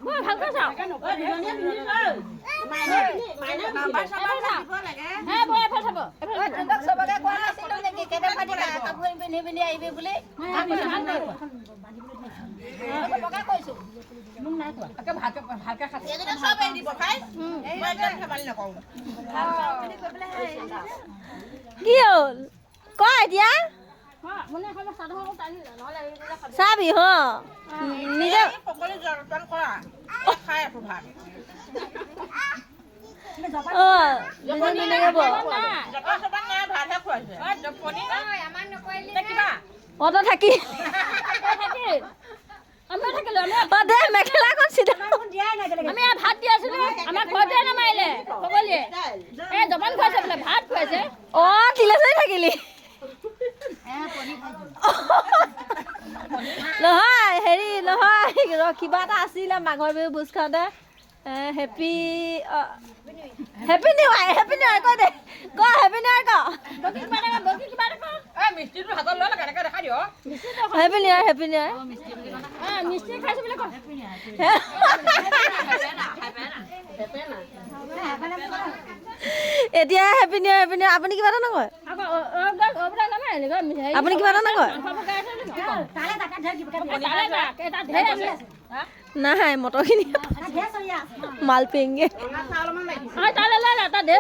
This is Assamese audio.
মই ভালকৈ চাওঁ চবকে কোৱা নাছিলো নেকি কেনেকুৱা কাপোৰ পিন্ধি পিন্ধি আহিবি বুলি চবকে কৈছো মোক নাই কোৱা ভালকে খাবি চবেই দিব খাই মই একদম খাবালি নকওঁ কি হ'ল ক এতিয়া চাবি হ নিজে সকলো জলপান কৰা খাই আছো ভাত জলপান নাই ভাতহে খুৱাইছে অত থাকি দে মেখেলাখন চিধা আমি ভাত দি আছিলো আমাক ঘৰতে নামাৰিলে সকলোৱে এই জপান খুৱাইছে বোলে ভাত খুৱাইছে অ তিলে চাই থাকিলি নহয় হেৰি নহয় কিবা এটা আছিলে মাঘৰ বিহু ভোজ খাওঁতে হেপী নিউ ইয়াৰ কৈ দে ক হেপী নিউ ইয়াৰ ক মিষ্টিটো হাতত লৈ কেনেকৈ দেখাই দিয় হেপী নিউ ইয়াৰ মিষ্টি খাইছো বোলে ক এতিয়া হেপী নিউ ইয়াৰ আপুনি কিবা এটা নকয় আপুনি কিবা এটা নকয় নাই মটৰখিনি মাল পেংগে তালে